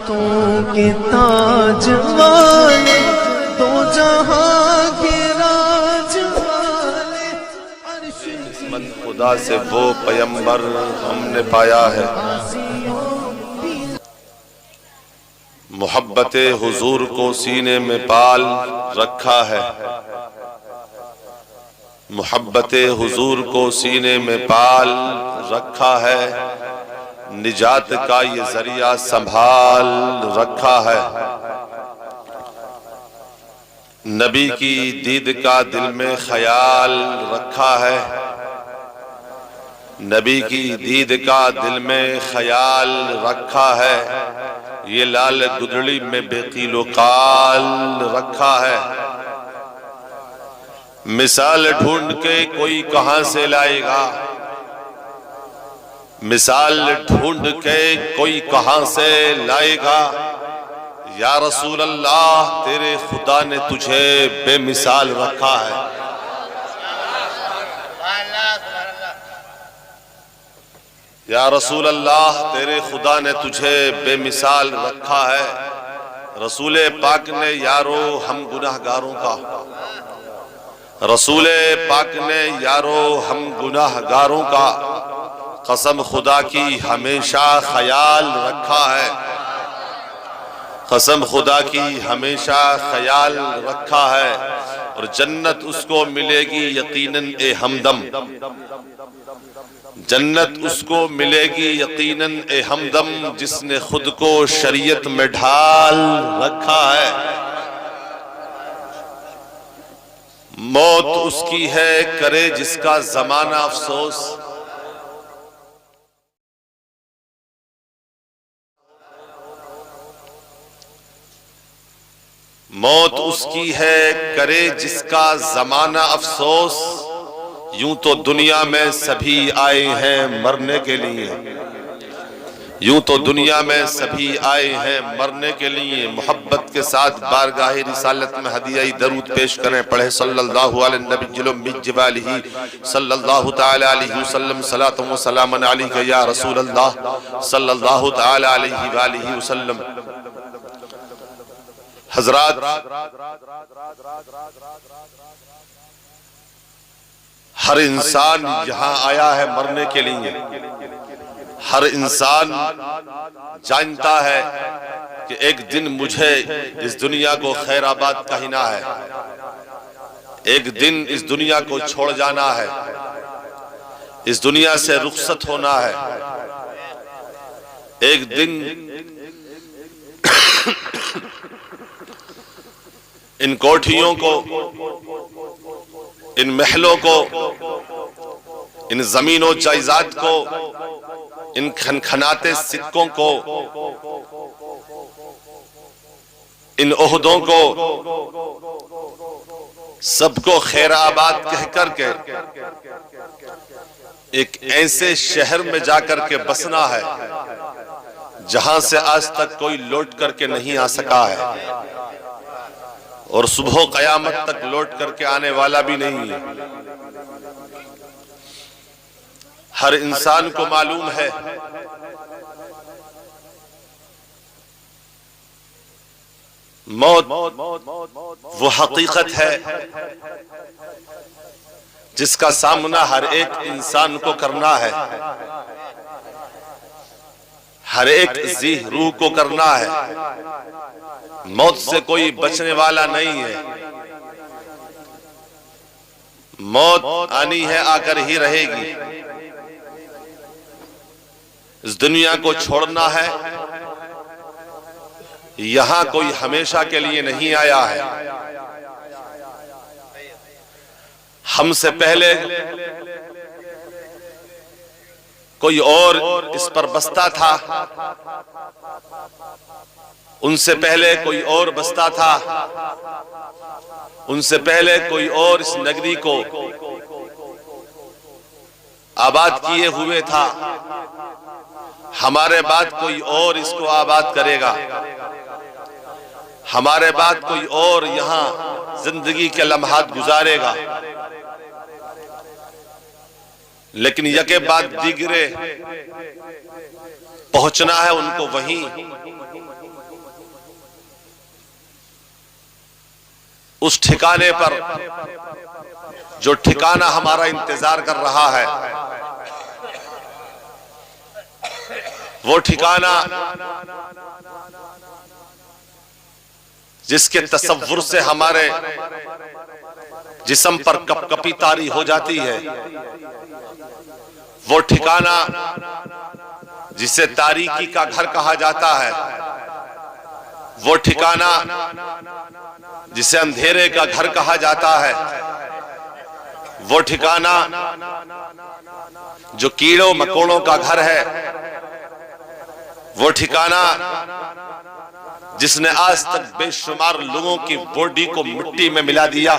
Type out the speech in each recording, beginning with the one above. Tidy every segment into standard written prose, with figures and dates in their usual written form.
رحمتوں کے تاج والے، دو جہاں کے راج والے، من خدا سے وہ پیمبر ہم نے پایا ہے، محبت حضور کو سینے میں پال رکھا ہے، محبت حضور کو سینے میں پال رکھا ہے، نجات کا یہ ذریعہ سنبھال رکھا ہے، نبی کی دید کا دل میں خیال رکھا ہے، نبی کی دید کا دل میں خیال رکھا ہے، یہ لال گدڑی میں بے قیل و قال رکھا ہے، مثال ڈھونڈ کے کوئی کہاں سے لائے گا، مثال ڈھونڈ کے کوئی کہاں سے لائے گا، یا رسول اللہ تیرے خدا نے تجھے بے مثال رکھا ہے، یا رسول اللہ تیرے خدا نے تجھے بے مثال رکھا ہے، رسول پاک نے یارو ہم گناہگاروں کا، رسول پاک نے یارو ہم گناہگاروں کا قسم خدا کی ہمیشہ خیال رکھا ہے، قسم خدا کی ہمیشہ خیال رکھا ہے، اور جنت اس کو ملے گی یقیناً اے ہمدم، جنت اس کو ملے گی یقیناً اے ہمدم جس نے خود کو شریعت میں ڈھال رکھا ہے، موت اس کی ہے کرے جس کا زمانہ افسوس، موت اس کی ہے کرے جس کا زمانہ افسوس، یوں تو دنیا میں سبھی آئے ہیں مرنے کے لیے، یوں تو دنیا میں سبھی آئے ہیں مرنے کے لیے، محبت کے ساتھ بارگاہ رسالت میں ہدیہ درود پیش کریں، پڑھے صلی اللہ علیہ النبی الامی وآلہ صلی اللہ تعالی علیہ وسلم، صلاۃ و سلام علیک یا رسول اللہ صلی اللہ تعالی علیہ وآلہ وسلم۔ حضرات، ہر انسان یہاں آیا ہے مرنے کے لیے، ہر انسان جانتا ہے کہ ایک دن مجھے اس دنیا کو خیر آباد کہنا ہے، ایک دن اس دنیا کو چھوڑ جانا ہے، اس دنیا سے رخصت ہونا ہے، ایک دن ان کوٹھیوں کو، ان محلوں کو، ان زمین و جائیداد کو، ان کھنکھناتے سکوں کو، ان عہدوں کو، سب کو خیر آباد کہہ کر کے ایک ایسے شہر میں جا کر کے بسنا ہے جہاں سے آج تک کوئی لوٹ کر کے نہیں آ سکا ہے، اور صبح قیامت تک لوٹ کر کے آنے والا بھی نہیں ہے۔ ہر انسان کو معلوم ہے موت وہ حقیقت ہے جس کا سامنا ہر ایک انسان کو کرنا ہے، ہر ایک ذی روح کو کرنا ہے، موت سے کوئی بچنے والا نہیں ہے، موت آنی ہے آ کر ہی رہے گی، اس دنیا کو چھوڑنا ہے، یہاں کوئی ہمیشہ کے لیے نہیں آیا ہے، ہم سے پہلے کوئی اور اس پر بستا تھا، ان سے پہلے کوئی اور بستا تھا، ان سے پہلے کوئی اور اس نگری کو آباد کیے ہوئے تھا، ہمارے بعد کوئی اور اس کو آباد کرے گا، ہمارے بعد کوئی اور یہاں زندگی کے لمحات گزارے گا، لیکن یکے بعد دیگرے پہنچنا ہے ان کو وہیں، اس ٹھکانے پر جو ٹھکانہ ہمارا انتظار کر رہا ہے۔ وہ ٹھکانہ جس کے تصور سے ہمارے جسم پر کپ کپی طاری ہو جاتی ہے، وہ ٹھکانہ جسے تاریکی کا گھر کہا جاتا ہے، وہ ٹھکانہ جسے اندھیرے کا گھر کہا جاتا ہے، وہ ٹھکانہ جو کیڑوں مکوڑوں کا گھر ہے، وہ ٹھکانہ جس نے آج تک بے شمار لوگوں کی باڈی کو مٹی میں ملا دیا،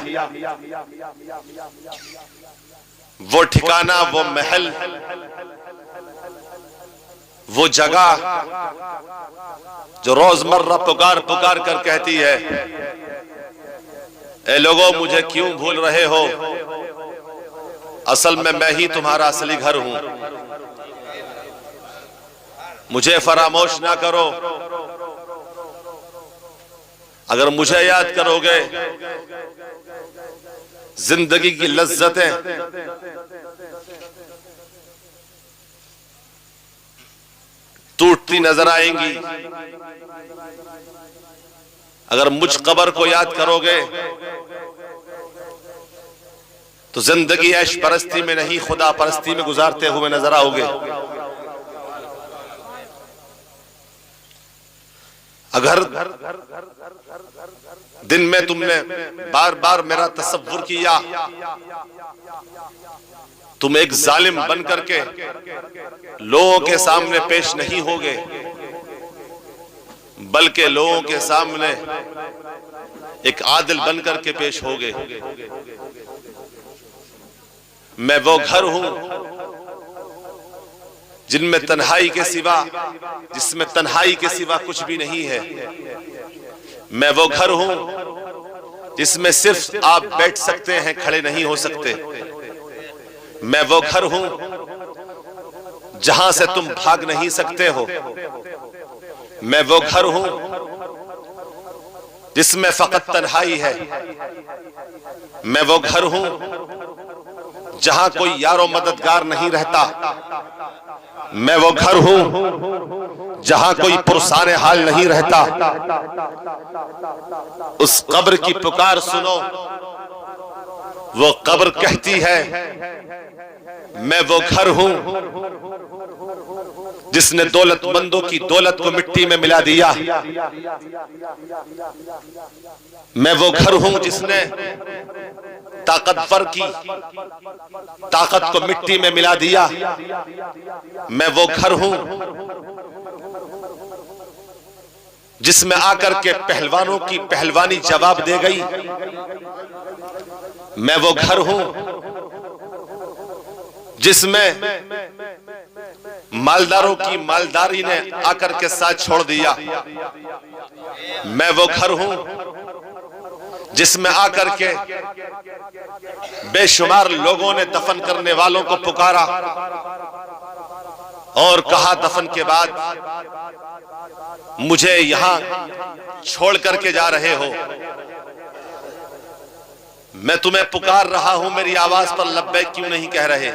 وہ ٹھکانہ، وہ محل، وہ جگہ جو روزمرہ پکار پکار کر کہتی ہے، اے لوگوں مجھے کیوں بھول رہے ہو، اصل میں ہی تمہارا اصلی گھر ہوں، مجھے فراموش نہ کرو، اگر مجھے یاد کرو گے زندگی کی لذتیں ٹوٹتی نظر آئیں گی، اگر مجھ قبر کو یاد کرو گے تو زندگی عیش پرستی میں نہیں خدا پرستی میں گزارتے ہوئے نظر آؤ گے۔ اگر دن میں تم نے بار بار میرا تصور کیا، تم ایک ظالم بن کر کے لوگوں کے سامنے پیش نہیں ہوگے، بلکہ لوگوں کے سامنے ایک عادل بن کر کے پیش ہوگے۔ میں وہ گھر ہوں جن میں تنہائی کے سوا، جس میں تنہائی کے سوا کچھ بھی نہیں ہے۔ میں وہ گھر ہوں جس میں صرف آپ بیٹھ سکتے ہیں، کھڑے نہیں ہو سکتے۔ میں وہ گھر ہوں جہاں سے تم بھاگ نہیں سکتے ہو۔ میں وہ گھر ہوں جس میں فقط تنہائی ہے۔ میں وہ گھر ہوں جہاں کوئی یار و مددگار نہیں رہتا۔ میں وہ گھر ہوں جہاں کوئی پرسان حال نہیں رہتا۔ اس قبر کی پکار سنو، وہ قبر کہتی ہے میں وہ گھر ہوں جس نے دولت مندوں کی دولت کو مٹی میں ملا دیا۔ میں وہ گھر ہوں جس نے طاقتور کی طاقت کو مٹی میں ملا دیا۔ میں وہ گھر ہوں جس میں آ کر کے پہلوانوں کی پہلوانی جواب دے گئی۔ میں وہ گھر ہوں جس میں مالداروں کی مالداری نے آ کر کے ساتھ چھوڑ دیا۔ میں وہ گھر ہوں جس میں آ کر کے بے شمار لوگوں نے دفن کرنے والوں کو پکارا اور کہا دفن کے بعد مجھے یہاں چھوڑ کر کے جا رہے ہو، میں تمہیں پکار رہا ہوں، میری آواز پر لبیک کیوں نہیں کہہ رہے؟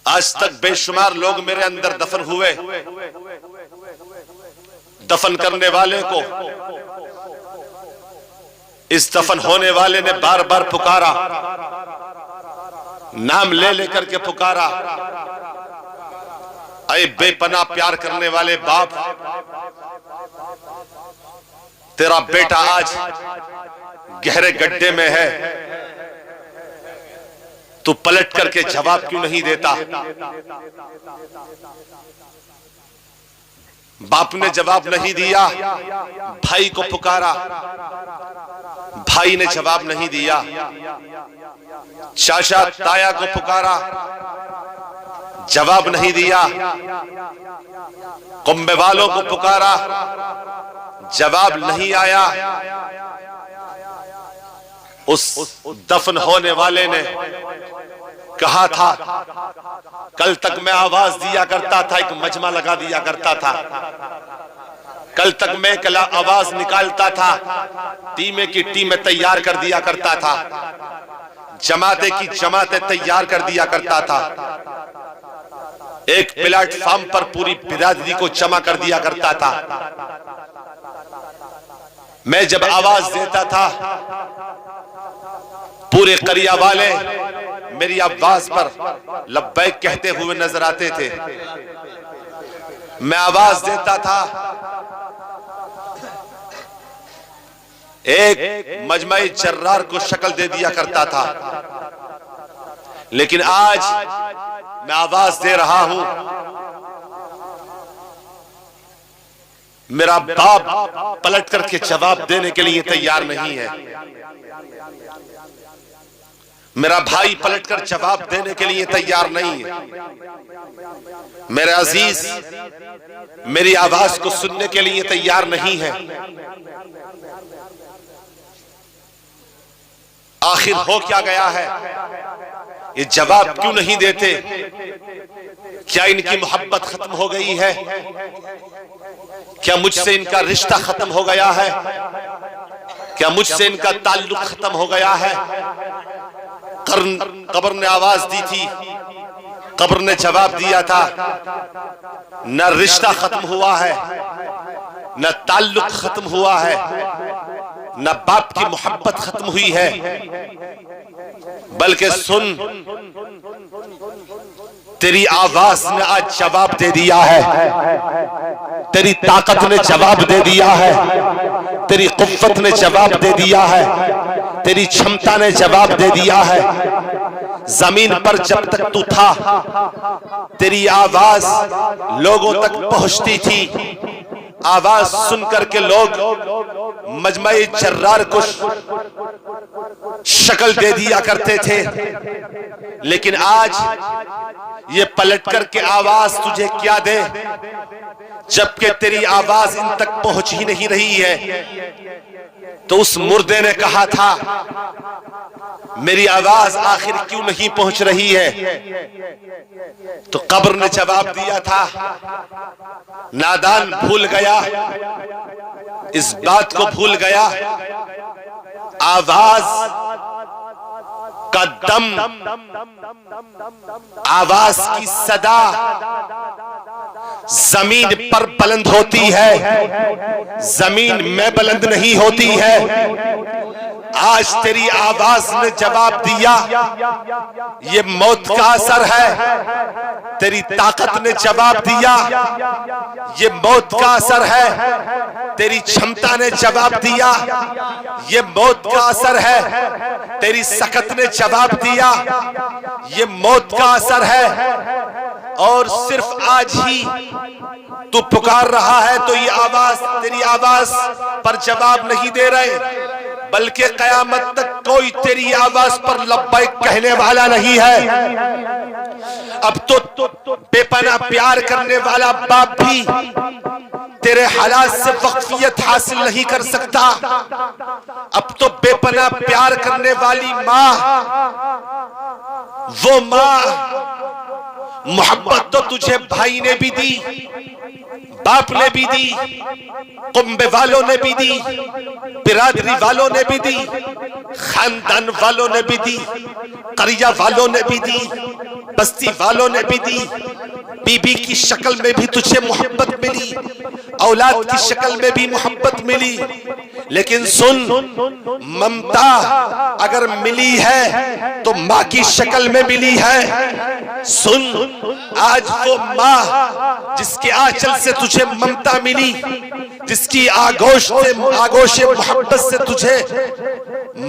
آج تک بے شمار لوگ میرے اندر دفن ہوئے، دفن کرنے والے کو اس دفن ہونے والے نے بار بار پکارا، نام لے لے کر کے پکارا، اے بے پناہ پیار کرنے والے باپ، تیرا بیٹا آج گہرے گڈھے میں ہے، تو پلٹ کر کے جواب کیوں نہیں دیتا؟ باپ نے جواب نہیں دیا، بھائی کو پکارا، بھائی نے جواب نہیں دیا، چاچا تایا کو پکارا، جواب نہیں دیا، کنبے والوں کو پکارا، جواب نہیں آیا، اس دفن ہونے والے نے کہا تھا کل تک میں آواز دیا کرتا تھا، ایک مجمع لگا دیا کرتا تھا، کل تک میں آواز نکالتا تھا، ٹیمیں کی ٹیمیں تیار کر دیا کرتا تھا، جماعتیں کی جماعتیں تیار کر دیا کرتا تھا، ایک پلیٹ فارم پر پوری برادری کو جمع کر دیا کرتا تھا۔ میں جب آواز دیتا تھا پورے قریہ والے میری آواز پر لبیک کہتے ہوئے نظر آتے تھے۔ میں آواز دیتا تھا، ایک مجمع جرار کو شکل دے دیا کرتا تھا، لیکن آج میں آواز دے رہا ہوں، میرا باپ پلٹ کر کے جواب دینے کے لیے تیار نہیں ہے، میرا بھائی پلٹ کر جواب دینے کے لیے تیار نہیں ہے، میرے عزیز میری آواز کو سننے کے لیے تیار نہیں ہے۔ آخر ہو کیا گیا ہے؟ یہ جواب کیوں نہیں دیتے؟ کیا ان کی محبت ختم ہو گئی ہے؟ کیا مجھ سے ان کا رشتہ ختم ہو گیا ہے؟ کیا مجھ سے ان کا تعلق ختم ہو گیا ہے؟ قبر نے آواز دی تھی، قبر نے جواب دیا تھا، نہ رشتہ ختم ہوا ہے، نہ تعلق ختم ہوا ہے، نہ باپ کی محبت ختم ہوئی ہے، بلکہ سن، تیری آواز نے آج جواب دے دیا ہے، تیری طاقت نے جواب دے دیا ہے، تیری قوت نے جواب دے دیا ہے، تیری چھمتا نے جواب دے دیا ہے۔ زمین پر جب تک تو تھا تیری آواز لوگوں تک پہنچتی تھی، آواز سن کر کے لوگ مجمع جرار کو شکل دے دیا کرتے تھے، لیکن آج یہ پلٹ کر کے آواز تجھے کیا دے جبکہ تیری آواز ان تک پہنچ ہی نہیں رہی ہے۔ تو اس مردے نے کہا تھا میری آواز آخر کیوں نہیں پہنچ رہی ہے؟ تو قبر نے جواب دیا تھا، نادان بھول گیا، اس بات کو بھول گیا، آواز کا دم، آواز کی صدا زمین پر بلند ہوتی ہے، زمین میں بلند نہیں ہوتی ہے۔ آج تیری آواز نے جواب دیا، یہ موت کا اثر ہے، تیری طاقت نے جواب دیا، یہ موت کا اثر ہے، تیری چھمتا نے جواب دیا، یہ موت کا اثر ہے، تیری سخت نے جواب دیا، یہ موت کا اثر ہے۔ اور صرف آج ہی تو پکار رہا ہے تو یہ آواز تیری آواز پر جواب نہیں دے رہے، بلکہ قیامت تک کوئی تیری آواز پر لبیک کہنے والا نہیں ہے۔ اب تو بے پناہ پیار کرنے والا باپ بھی تیرے حالات سے واقفیت حاصل نہیں کر سکتا، اب تو بے پناہ پیار کرنے والی ماں، وہ ماں محبت تو تجھے بھائی نے بھی دی، باپ نے بھی دی، کنبے والوں نے بھی دی، برادری والوں نے بھی دی، خاندان والوں نے بھی دی، قریہ والوں نے بھی دی، بستی والوں نے بھی دی، بی بی کی شکل میں بھی تجھے محبت ملی، اولاد کی شکل میں بھی محبت ملی، لیکن سن، ممتا اگر ملی ہے تو ماں کی شکل میں ملی ہے۔ سن، آج وہ ماں جس کے آنچل سے تجھے ممتا ملی، جس کی آگوش محبت سے تجھے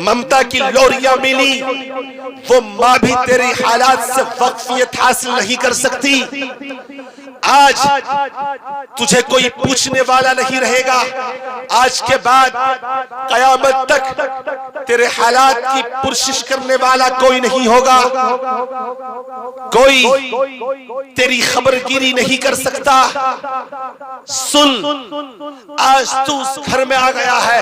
ممتا کی لوریاں ملی، وہ ماں بھی تیری حالات سے واقفیت حاصل نہیں کر سکتی۔ آج تجھے کوئی پوچھنے والا نہیں رہے گا، آج کے بعد قیامت تک تیرے حالات کی پرسش کرنے والا کوئی نہیں ہوگا، کوئی تیری خبرگیری نہیں کر سکتا۔ سن، آج تو اس گھر میں آ گیا ہے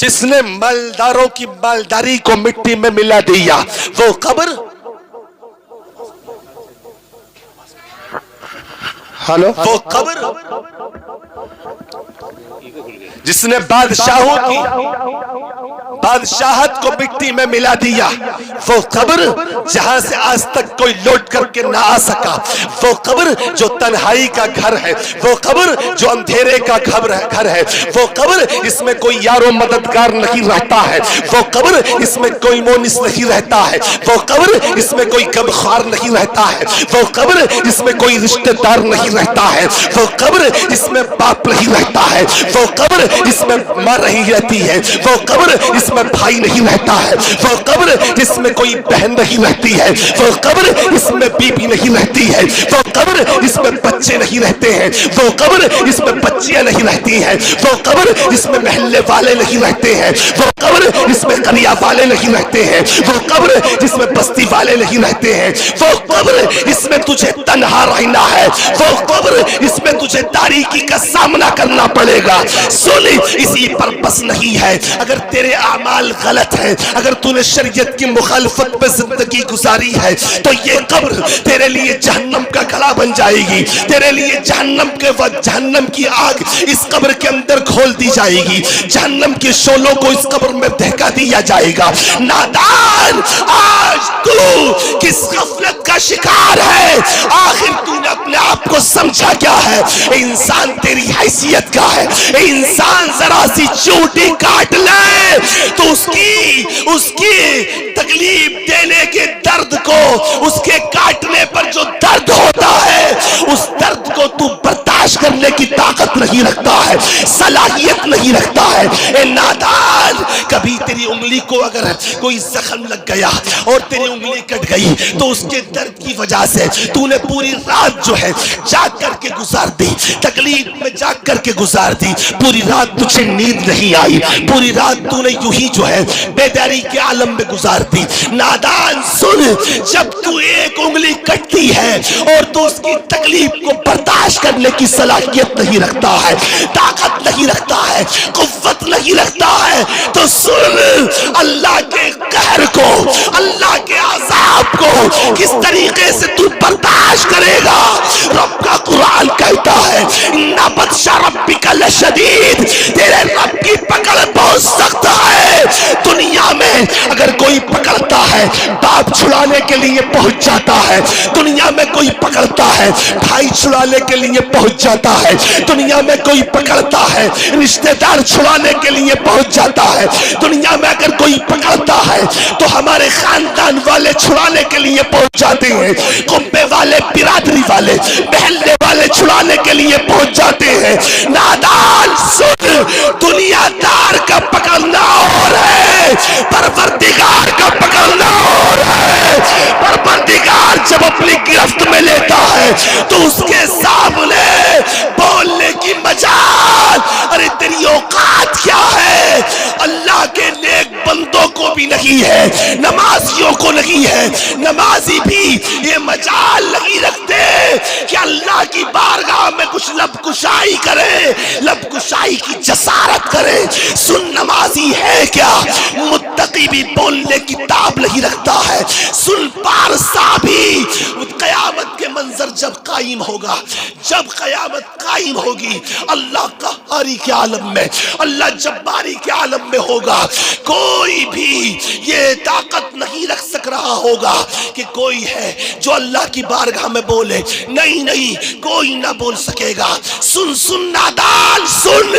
جس نے مالداروں کی مالداری کو مٹی میں ملا دیا وہ قبر وہ قبر جس نے بادشاہوں کی بادشاہت کو مٹی میں ملا دیا وہ قبر جہاں سے آج تک کوئی لوٹ کر کے نہ آ سکا وہ قبر جو تنہائی کا گھر ہے وہ قبر جو اندھیرے کا گھر ہے وہ قبر اس میں کوئی یار و مددگار نہیں رہتا ہے وہ قبر اس میں کوئی مونس نہیں رہتا ہے وہ قبر اس میں کوئی غمخوار نہیں رہتا ہے وہ قبر اس میں کوئی رشتہ دار نہیں رہتا ہے وہ قبر اس میں باپ نہیں رہتا ہے وہ قبر اس میں ماں نہیں رہتی ہے وہ قبر اس میں بھائی نہیں رہتا ہے وہ قبر جس میں کوئی بہن نہیں رہتی ہے وہ قبر اس میں بیوی نہیں رہتی ہے وہ قبر اس میں بچے نہیں رہتے ہیں وہ قبر اس میں بچیاں نہیں رہتی ہیں وہ قبر اس میں محلے والے نہیں رہتے ہیں وہ قبر اس میں قریہ والے نہیں رہتے ہیں وہ قبر جس میں بستی والے نہیں رہتے ہیں وہ قبر اس میں تجھے تنہا رہنا ہے وہ قبر اس میں تجھے تاریکی کا سامنا کرنا پڑے گا سن اسی پر بس نہیں ہے اگر تیرے اعمال غلط ہیں اگر تو نے شریعت کی مخالفت پہ زندگی گزاری ہے تو یہ قبر تیرے لیے جہنم کا گھڑا بن جائے گی تیرے لیے جہنم کی آگ اس قبر کے اندر کھول دی جائے گی جہنم کے شعلوں کو اس قبر میں دہکا دیا جائے گا نادان آج تو کس غفلت کا شکار ہے آخر تو نے اپنے آپ کو سمجھا کیا ہے انسان تیری حیثیت کا ہے انسان ذرا سی چوٹی کاٹ لے تو اس کی تکلیف دینے کے درد کو اس کے کاٹنے پر جو درد ہوتا ہے اس درد کو تو برداشت کرنے کی طاقت نہیں رکھتا ہے صلاحیت نہیں رکھتا ہے اے نادان کبھی تیری انگلی کو اگر کوئی زخم لگ گیا اور تیری انگلی کٹ گئی تو اس کے درد کی وجہ سے تو نے پوری رات جو ہے جاگ کر کے گزار دی تکلیف میں جاگ کر کے گزار دی پوری رات تجھے نیند نہیں آئی پوری رات تو نے یوں ہی جو ہے بیداری کے عالم میں گزار دی نادان سن جب تو ایک انگلی کٹتی ہے اور تو اس کی تکلیف کو برداشت کرنے کی صلاحیت نہیں رکھتا ہے طاقت نہیں رکھتا ہے قوت نہیں رکھتا ہے تو سن اللہ کے قہر کو اللہ کے عذاب کو کس طریقے سے تو برداشت کرے گا رب کا قرآن کہتا ہے اِنَّ بَطْشَ رَبِّكَ لَشَدِيدٌ تیرے رب کی پکڑ بہت سخت ہے دنیا میں اگر کوئی پکڑتا ہے باپ چھڑانے کے لیے پہنچ جاتا ہے دنیا میں کوئی پکڑتا ہے بھائی چھڑانے کے لیے پہنچ جاتا ہے دنیا میں کوئی پکڑتا ہے رشتہ دار چھڑانے کے لیے پہنچ جاتا ہے دنیا میں اگر کوئی پکڑتا ہے تو ہمارے خاندان والے چھڑانے کے لیے پہنچ جاتے ہیں کنبے والے برادری والے محلے والے چھڑانے کے لیے پہنچ جاتے ہیں نادان سن دنیا دار کا پکڑنا اور ہے پروردگار کا پکڑنا اور ہے پروردگار جب اپنی گرفت میں لیتا ہے تو اس کے سامنے بولنے کی مجال ارے تیری اوقات کیا ہے اللہ کے نیک بندوں کو بھی نہیں ہے نمازیوں کو نہیں ہے نمازی بھی یہ مجال نہیں رکھتے کہ اللہ کی بارگاہ میں کچھ لب کشائی کرے لب کشائی کی جسارت کرے سن نمازی ہے کیا متقی بھی بولنے کی تاب نہیں رکھتا ہے سن پارسا بھی قیامت کے منظر جب قائم ہوگا جب قیامت قائم ہوگی اللہ قہاری کے عالم میں اللہ جباری کے عالم میں ہوگا کوئی بھی یہ طاقت نہیں رکھ سک رہا ہوگا کہ کوئی ہے جو اللہ کی بارگاہ میں بولے نہیں کوئی نہ بول سکے گا سن نادان سن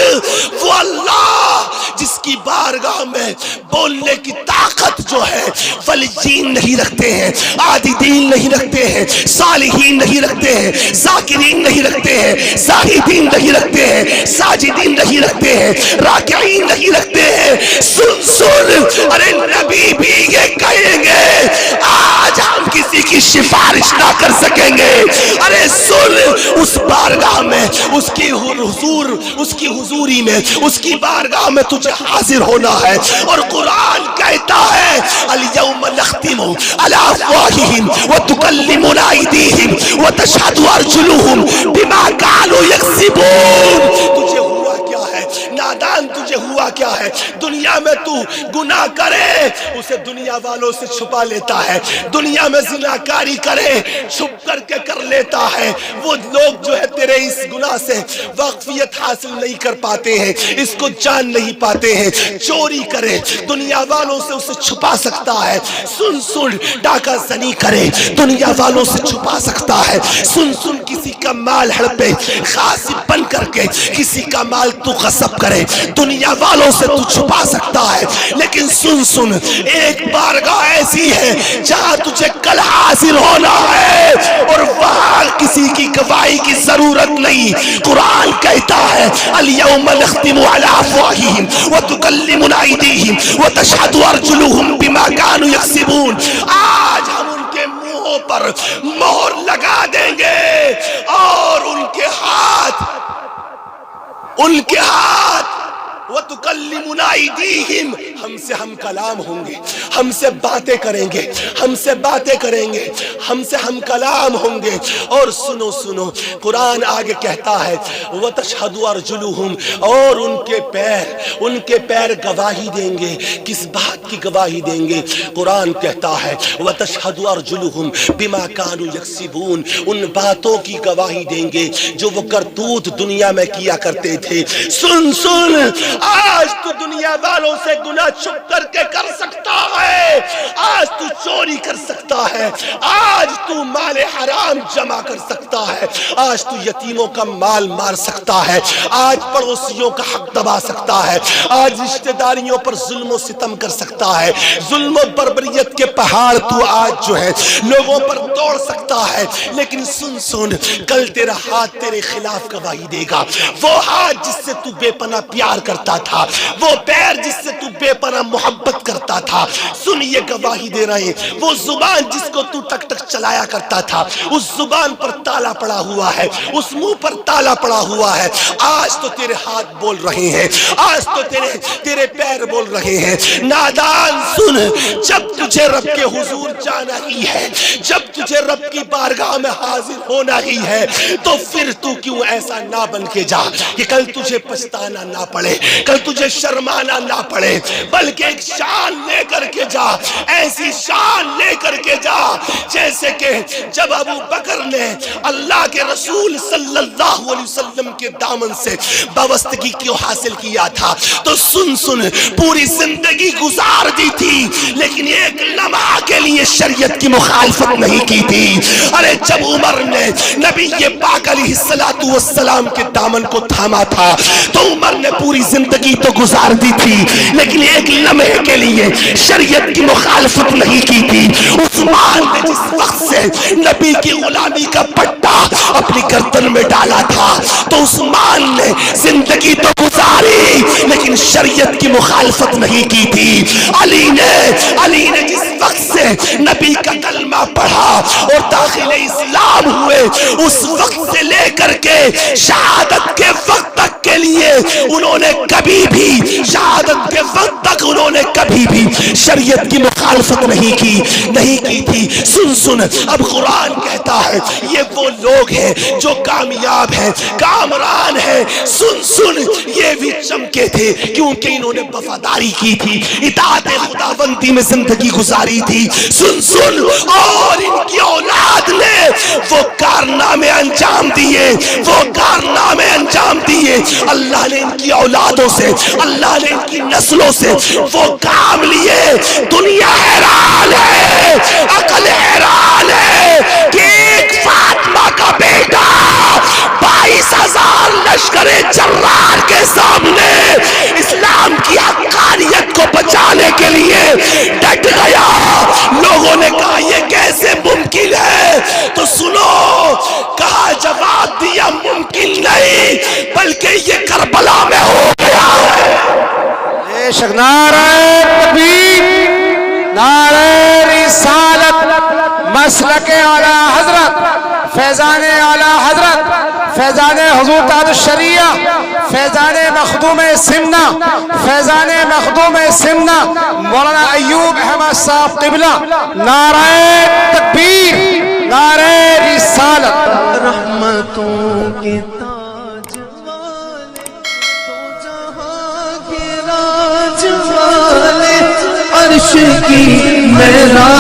وہ اللہ جس کی بارگاہ میں بولنے کی طاقت جو ہے فلجین نہیں رکھتے ہیں عابدین نہیں رکھتے ہیں صالحین نہیں رکھتے ہیں ذاکرین نہیں رکھتے ہیں زاہدین نہیں رکھتے ہیں ساجدین نہیں رکھتے ہیں راکعین نہیں رکھتے ہیں سن ارے نبی بھی یہ کہیں گے آج ہم کسی کی سفارش نہ کر سکیں گے ارے سن اس بارگاہ میں اس کی حضوری میں اس کی بارگاہ میں تجھے حاضر ہونا ہے اور قرآن کہتا ہے الیوم نختم علی افواہہم وتکلمنا ایدیہم وتشہد ارجلہم بما کانوا یکسبون تجھے ہوا کیا ہے نادان تجھے ہوا ہوا کیا ہے؟ دنیا میں تو گناہ کرے اسے دنیا والوں سے چھپا لیتا ہے، دنیا میں زناکاری کرے چھپ کر کے کر لیتا ہے۔ وہ لوگ جو ہے تیرے اس گناہ سے واقفیت حاصل نہیں کر پاتے ہیں، اس کو جان نہیں پاتے ہیں۔ چوری کرے دنیا والوں سے اسے چھپا سکتا ہے، سن ڈاکہ زنی کرے دنیا والوں سے چھپا سکتا ہے، سن کسی کا مال ہڑپے غاصب بن کر کے کسی کا مال تو غصب کرے دنیا والوں سے تو چھپا سکتا ہے۔ لیکن سن ایک بارگاہ ایسی ہے جہاں تجھے کل حاضر ہونا ہے اور وہاں کسی کی گواہی کی ضرورت نہیں۔ قرآن کہتا ہے الیوم نختم علی افواہہم وتکلمنا ایدیہم وتشہد ارجلہم بما کانوا یکسبون۔ آج ہم ان کے منہوں پر مہر لگا دیں گے اور ان کے ہاتھ وَتُكَلِّمُنَا أَيْدِيهِمْ ہم سے ہم کلام ہوں گے، ہم سے باتیں کریں گے، ہم سے ہم کلام ہوں گے۔ اور سنو قرآن آگے کہتا ہے وَتَشْهَدُ أَرْجُلُهُمْ اور ان کے پیر گواہی دیں گے۔ کس بات کی گواہی دیں گے؟ قرآن کہتا ہے وَتَشْهَدُ أَرْجُلُهُمْ بِمَا كَانُوا يَكْسِبُونَ ان باتوں کی گواہی دیں گے جو وہ کرتوت دنیا میں کیا کرتے تھے۔ سن آج تو دنیا والوں سے گناہ چھپ کر کے کر سکتا ہے، آج تو چوری کر سکتا ہے، آج تو مال حرام جمع کر سکتا ہے، آج تو یتیموں کا مال مار سکتا ہے، آج پڑوسیوں کا حق دبا سکتا ہے، آج رشتہ داریوں پر ظلم و ستم کر سکتا ہے، ظلم و بربریت کے پہاڑ تو آج جو ہے لوگوں پر توڑ سکتا ہے۔ لیکن سن کل تیرا ہاتھ تیرے خلاف گواہی دے گا۔ وہ ہاتھ جس سے تو بے پناہ پیار کرتا تھا، وہ پیر جس سے تو بے پناہ محبت کرتا تھا، سن یہ گواہی دے رہے ہیں۔ وہ زبان جس کو تو ٹک ٹک چلایا کرتا تھا، اس زبان پر تالا پڑا ہوا ہے، اس منہ پر تالا پڑا ہوا ہے۔ آج تو تیرے ہاتھ بول رہے ہیں، آج تو تیرے پیر بول رہے ہیں۔ نادان سن، جب تجھے رب کے حضور جانا ہی ہے، جب تجھے رب کی بارگاہ میں حاضر ہونا ہی ہے، تو پھر تو کیوں ایسا نہ بن کے جا کہ کل تجھے پچھتانا نہ پڑے، کل تجھے شرمانا نہ پڑے، بلکہ ایک شان لے کر کے جا، ایسی شان لے کر کے جا جیسے کہ جب ابو بکر نے اللہ کے رسول صلی اللہ علیہ وسلم کے دامن سے وابستگی کو حاصل کیا تھا تو سن پوری زندگی گزار دی تھی لیکن ایک لمحہ کے لیے شریعت کی مخالفت نہیں کی تھی۔ ارے جب عمر نے نبی پاک علیہ السلام کے دامن کو تھاما تھا تو عمر نے پوری زندگی تو گزار دی تھی لیکن ایک لمحے کے لیے شریعت کی مخالفت نہیں کی تھی۔ عثمان نے جس وقت سے نبی کی غلامی کا پٹا اپنی گردن میں ڈالا تھا تو عثمان نے زندگی تو گزاری لیکن شریعت کی مخالفت نہیں کی تھی۔ علی نے جس وقت سے نبی کا کلمہ پڑھا اور داخل اسلام ہوئے اس وقت سے لے کر کے شہادت کے وقت تک کے لیے انہوں نے کبھی بھی شہادت کے وقت تک انہوں نے کبھی بھی شریعت کی مخالفت نہیں کی تھی۔ سن اب قرآن کہتا ہے یہ وہ لوگ ہیں جو کامیاب ہیں، کامران ہیں۔ سن یہ بھی چمکے تھے کیونکہ انہوں نے وفاداری کی تھی، اطاعت خداوندی میں زندگی گزاری تھی۔ سن اور ان کی اولاد نے وہ کارنامے انجام دیے، اللہ نے ان کی اولادوں سے، اللہ نے ان کی نسلوں سے وہ کام لیے۔ دنیا حیران ہے، عقل حیران ہے کہ ایک فاطمہ کا بیٹا 22,000 لشکر جرار کے سامنے اسلام کی حقانیت کو بچانے کے لیے ڈٹ گیا۔ لوگوں نے کہا یہ کیسے ممکن ہے؟ تو سنو، کہا جواب دیا ممکن نہیں بلکہ یہ کربلا میں ہو گیا ہے۔ بے شک نعرہ تکبیر، نعرہ رسالت، مسلک اعلی حضرت، فیضان اعلی حضرت، فیضان حضور تاج الشریعہ، فیضان مخدوم سمنا، فیضان مخدوم سمنا مولانا ایوب احمد صاحب قبلہ، نعرہ تکبیر، نعرہ رسالت۔ رحمتوں کے تاج والے تو جہاں کے کی میں